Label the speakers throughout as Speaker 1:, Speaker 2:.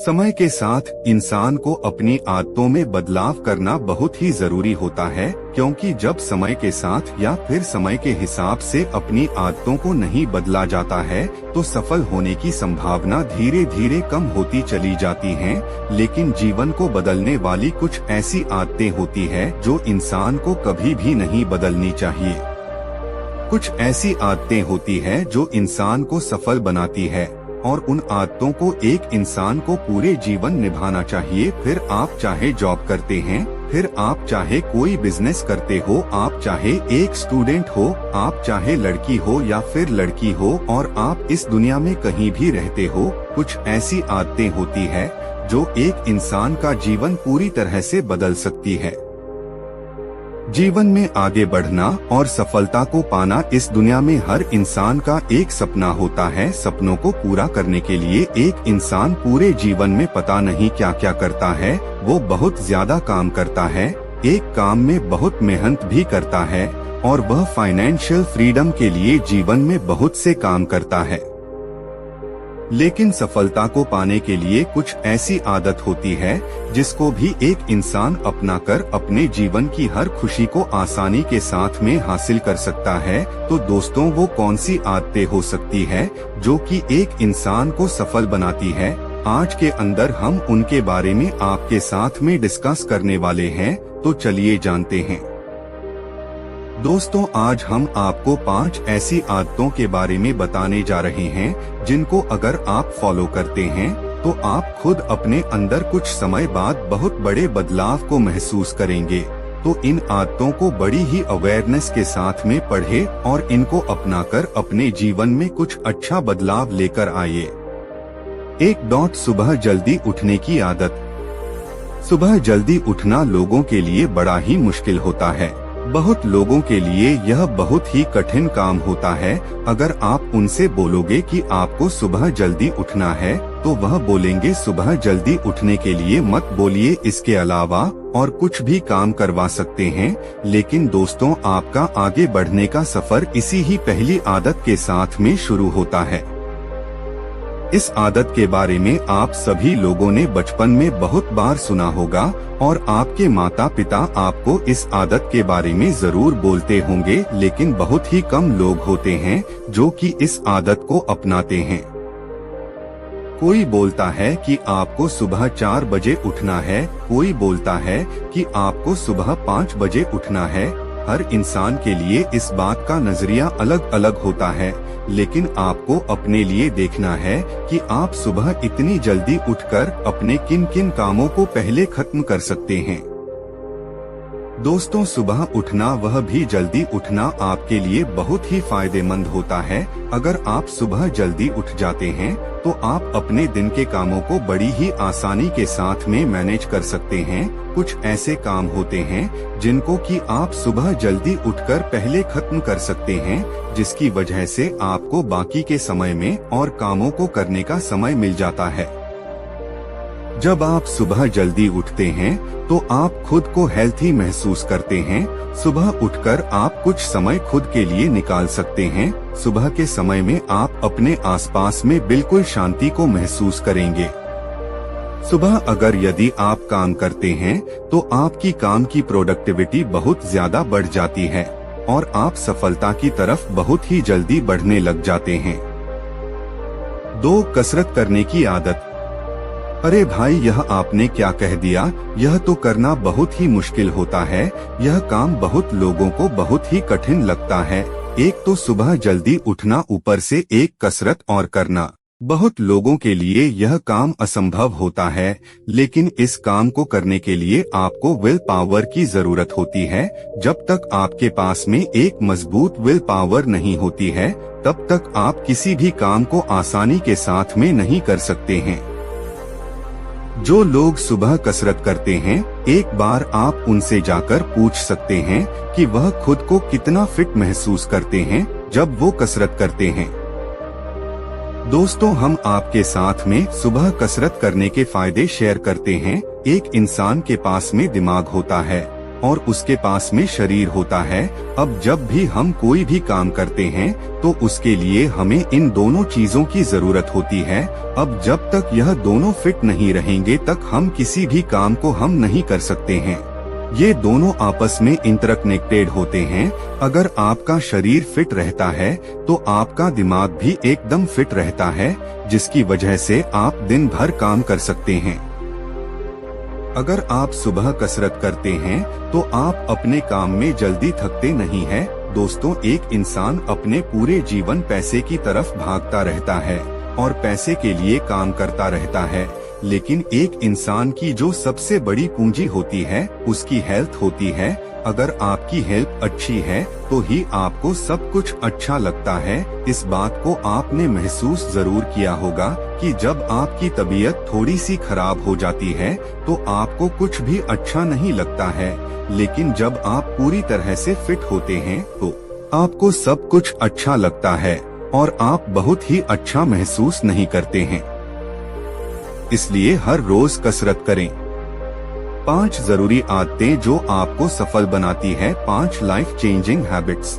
Speaker 1: समय के साथ इंसान को अपनी आदतों में बदलाव करना बहुत ही जरूरी होता है, क्योंकि जब समय के साथ या फिर समय के हिसाब से अपनी आदतों को नहीं बदला जाता है तो सफल होने की संभावना धीरे धीरे कम होती चली जाती है। लेकिन जीवन को बदलने वाली कुछ ऐसी आदतें होती है जो इंसान को कभी भी नहीं बदलनी चाहिए। कुछ ऐसी आदतें होती है जो इंसान को सफल बनाती है और उन आदतों को एक इंसान को पूरे जीवन निभाना चाहिए। फिर आप चाहे जॉब करते हैं, फिर आप चाहे कोई बिजनेस करते हो, आप चाहे एक स्टूडेंट हो, आप चाहे लड़की हो या फिर लड़की हो, और आप इस दुनिया में कहीं भी रहते हो, कुछ ऐसी आदतें होती है जो एक इंसान का जीवन पूरी तरह से बदल सकती है। जीवन में आगे बढ़ना और सफलता को पाना इस दुनिया में हर इंसान का एक सपना होता है। सपनों को पूरा करने के लिए एक इंसान पूरे जीवन में पता नहीं क्या क्या करता है। वो बहुत ज्यादा काम करता है, एक काम में बहुत मेहनत भी करता है और वह फाइनेंशियल फ्रीडम के लिए जीवन में बहुत से काम करता है। लेकिन सफलता को पाने के लिए कुछ ऐसी आदत होती है जिसको भी एक इंसान अपनाकर अपने जीवन की हर खुशी को आसानी के साथ में हासिल कर सकता है। तो दोस्तों, वो कौन सी आदतें हो सकती है जो कि एक इंसान को सफल बनाती है? आज के अंदर हम उनके बारे में आपके साथ में डिस्कस करने वाले हैं, तो चलिए जानते हैं। दोस्तों, आज हम आपको 5 ऐसी आदतों के बारे में बताने जा रहे हैं जिनको अगर आप फॉलो करते हैं तो आप खुद अपने अंदर कुछ समय बाद बहुत बड़े बदलाव को महसूस करेंगे। तो इन आदतों को बड़ी ही अवेयरनेस के साथ में पढ़ें और इनको अपनाकर अपने जीवन में कुछ अच्छा बदलाव लेकर आइए। 1. सुबह जल्दी उठने की आदत। सुबह जल्दी उठना लोगों के लिए बड़ा ही मुश्किल होता है। बहुत लोगों के लिए यह बहुत ही कठिन काम होता है। अगर आप उनसे बोलोगे कि आपको सुबह जल्दी उठना है तो वह बोलेंगे सुबह जल्दी उठने के लिए मत बोलिए, इसके अलावा और कुछ भी काम करवा सकते हैं। लेकिन दोस्तों, आपका आगे बढ़ने का सफर इसी ही पहली आदत के साथ में शुरू होता है। इस आदत के बारे में आप सभी लोगों ने बचपन में बहुत बार सुना होगा और आपके माता पिता आपको इस आदत के बारे में जरूर बोलते होंगे, लेकिन बहुत ही कम लोग होते हैं जो कि इस आदत को अपनाते हैं। कोई बोलता है कि आपको सुबह 4 बजे उठना है, कोई बोलता है कि आपको सुबह 5 बजे उठना है। हर इंसान के लिए इस बात का नजरिया अलग अलग होता है, लेकिन आपको अपने लिए देखना है कि आप सुबह इतनी जल्दी उठकर अपने किन किन कामों को पहले खत्म कर सकते हैं। दोस्तों, सुबह उठना, वह भी जल्दी उठना आपके लिए बहुत ही फायदेमंद होता है। अगर आप सुबह जल्दी उठ जाते हैं तो आप अपने दिन के कामों को बड़ी ही आसानी के साथ में मैनेज कर सकते हैं। कुछ ऐसे काम होते हैं जिनको कि आप सुबह जल्दी उठकर पहले खत्म कर सकते हैं, जिसकी वजह से आपको बाकी के समय में और कामों को करने का समय मिल जाता है। जब आप सुबह जल्दी उठते हैं तो आप खुद को हेल्थी महसूस करते हैं। सुबह उठकर आप कुछ समय खुद के लिए निकाल सकते हैं। सुबह के समय में आप अपने आसपास में बिल्कुल शांति को महसूस करेंगे। सुबह अगर यदि आप काम करते हैं तो आपकी काम की प्रोडक्टिविटी बहुत ज्यादा बढ़ जाती है और आप सफलता की तरफ बहुत ही जल्दी बढ़ने लग जाते हैं। 2. कसरत करने की आदत। अरे भाई, यह आपने क्या कह दिया? यह तो करना बहुत ही मुश्किल होता है। यह काम बहुत लोगों को बहुत ही कठिन लगता है। एक तो सुबह जल्दी उठना, ऊपर से एक कसरत और करना। बहुत लोगों के लिए यह काम असंभव होता है, लेकिन इस काम को करने के लिए आपको विल पावर की जरूरत होती है। जब तक आपके पास में एक मजबूत विल पावर नहीं होती है, तब तक आप किसी भी काम को आसानी के साथ में नहीं कर सकते हैं। जो लोग सुबह कसरत करते हैं, एक बार आप उनसे जाकर पूछ सकते हैं कि वह खुद को कितना फिट महसूस करते हैं जब वो कसरत करते हैं। दोस्तों, हम आपके साथ में सुबह कसरत करने के फायदे शेयर करते हैं। एक इंसान के पास में दिमाग होता है और उसके पास में शरीर होता है। अब जब भी हम कोई भी काम करते हैं तो उसके लिए हमें इन दोनों चीजों की जरूरत होती है। अब जब तक यह दोनों फिट नहीं रहेंगे तक हम किसी भी काम को हम नहीं कर सकते हैं। ये दोनों आपस में इंटरकनेक्टेड होते हैं। अगर आपका शरीर फिट रहता है तो आपका दिमाग भी एकदम फिट रहता है, जिसकी वजह से आप दिन भर काम कर सकते हैं। अगर आप सुबह कसरत करते हैं तो आप अपने काम में जल्दी थकते नहीं हैं। दोस्तों, एक इंसान अपने पूरे जीवन पैसे की तरफ भागता रहता है और पैसे के लिए काम करता रहता है, लेकिन एक इंसान की जो सबसे बड़ी पूंजी होती है उसकी हेल्थ होती है। अगर आपकी हेल्थ अच्छी है तो ही आपको सब कुछ अच्छा लगता है। इस बात को आपने महसूस जरूर किया होगा कि जब आपकी तबीयत थोड़ी सी खराब हो जाती है तो आपको कुछ भी अच्छा नहीं लगता है, लेकिन जब आप पूरी तरह से फिट होते हैं तो आपको सब कुछ अच्छा लगता है और आप बहुत ही अच्छा महसूस नहीं करते हैं। इसलिए हर रोज कसरत करें। 5 जरूरी आदतें जो आपको सफल बनाती है। 5 लाइफ चेंजिंग हैबिट्स।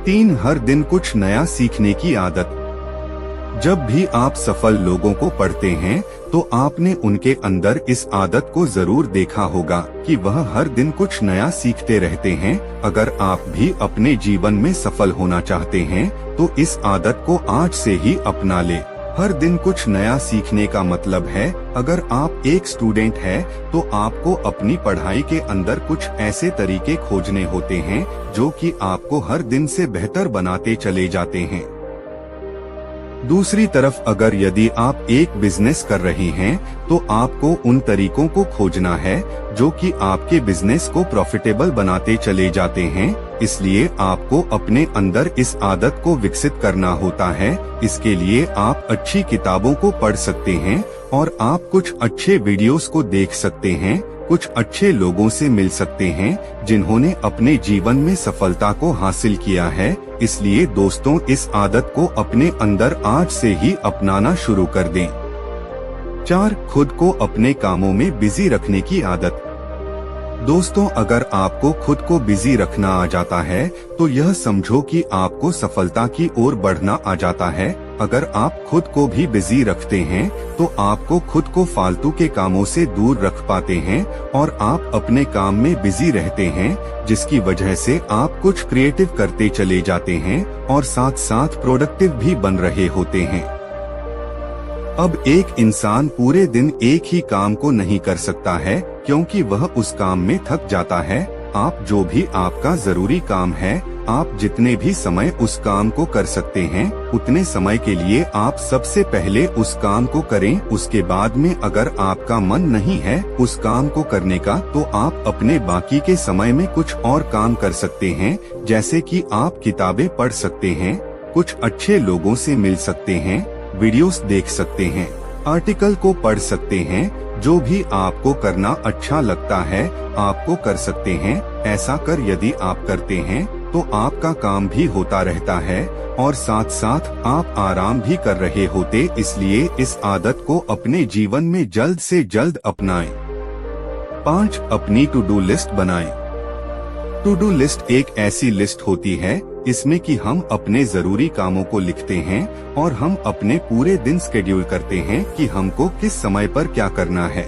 Speaker 1: 3 हर दिन कुछ नया सीखने की आदत। जब भी आप सफल लोगों को पढ़ते हैं तो आपने उनके अंदर इस आदत को जरूर देखा होगा कि वह हर दिन कुछ नया सीखते रहते हैं। अगर आप भी अपने जीवन में सफल होना चाहते हैं तो इस आदत को आज से ही अपना ले। हर दिन कुछ नया सीखने का मतलब है, अगर आप एक स्टूडेंट हैं तो आपको अपनी पढ़ाई के अंदर कुछ ऐसे तरीके खोजने होते हैं जो कि आपको हर दिन से बेहतर बनाते चले जाते हैं। दूसरी तरफ अगर यदि आप एक बिजनेस कर रहे हैं तो आपको उन तरीकों को खोजना है जो कि आपके बिजनेस को प्रॉफिटेबल बनाते चले जाते हैं। इसलिए आपको अपने अंदर इस आदत को विकसित करना होता है। इसके लिए आप अच्छी किताबों को पढ़ सकते हैं और आप कुछ अच्छे वीडियोस को देख सकते हैं, कुछ अच्छे लोगों से मिल सकते हैं जिन्होंने अपने जीवन में सफलता को हासिल किया है। इसलिए दोस्तों, इस आदत को अपने अंदर आज से ही अपनाना शुरू कर दें। 4 खुद को अपने कामों में बिजी रखने की आदत। दोस्तों, अगर आपको खुद को बिजी रखना आ जाता है तो यह समझो कि आपको सफलता की ओर बढ़ना आ जाता है। अगर आप खुद को भी बिजी रखते हैं तो आपको खुद को फालतू के कामों से दूर रख पाते हैं और आप अपने काम में बिजी रहते हैं, जिसकी वजह से आप कुछ क्रिएटिव करते चले जाते हैं और साथ साथ प्रोडक्टिव भी बन रहे होते हैं। अब एक इंसान पूरे दिन एक ही काम को नहीं कर सकता है क्योंकि वह उस काम में थक जाता है। आप जो भी आपका जरूरी काम है, आप जितने भी समय उस काम को कर सकते हैं उतने समय के लिए आप सबसे पहले उस काम को करें। उसके बाद में अगर आपका मन नहीं है उस काम को करने का तो आप अपने बाकी के समय में कुछ और काम कर सकते हैं, जैसे कि आप किताबें पढ़ सकते हैं, कुछ अच्छे लोगों से मिल सकते हैं, वीडियोस देख सकते हैं, आर्टिकल को पढ़ सकते हैं। जो भी आपको करना अच्छा लगता है आपको कर सकते हैं। ऐसा कर यदि आप करते हैं तो आपका काम भी होता रहता है और साथ साथ आप आराम भी कर रहे होते। इसलिए इस आदत को अपने जीवन में जल्द से जल्द अपनाएं। 5 अपनी टू डू लिस्ट बनाएं। टू डू लिस्ट एक ऐसी लिस्ट होती है इसमें कि हम अपने जरूरी कामों को लिखते हैं और हम अपने पूरे दिन शेड्यूल करते हैं कि हमको किस समय पर क्या करना है।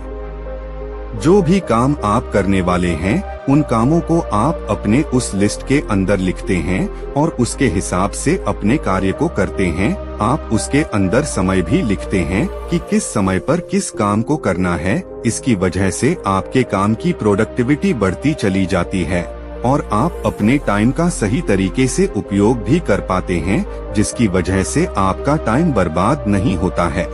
Speaker 1: जो भी काम आप करने वाले हैं उन कामों को आप अपने उस लिस्ट के अंदर लिखते हैं और उसके हिसाब से अपने कार्य को करते हैं। आप उसके अंदर समय भी लिखते हैं कि किस समय पर किस काम को करना है। इसकी वजह से आपके काम की प्रोडक्टिविटी बढ़ती चली जाती है और आप अपने टाइम का सही तरीके से उपयोग भी कर पाते हैं, जिसकी वजह से आपका टाइम बर्बाद नहीं होता है।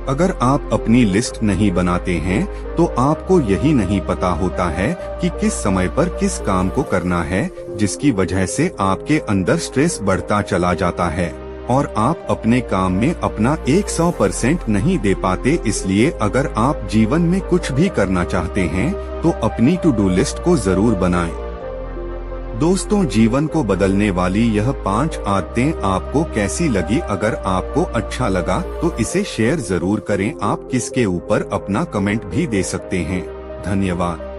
Speaker 1: अगर आप अपनी लिस्ट नहीं बनाते हैं तो आपको यही नहीं पता होता है कि किस समय पर किस काम को करना है, जिसकी वजह से आपके अंदर स्ट्रेस बढ़ता चला जाता है और आप अपने काम में अपना 100% नहीं दे पाते। इसलिए अगर आप जीवन में कुछ भी करना चाहते हैं तो अपनी टू डू लिस्ट को जरूर बनाएं। दोस्तों, जीवन को बदलने वाली यह 5 आदतें आपको कैसी लगी? अगर आपको अच्छा लगा तो इसे शेयर जरूर करें। आप किसके ऊपर अपना कमेंट भी दे सकते हैं। धन्यवाद।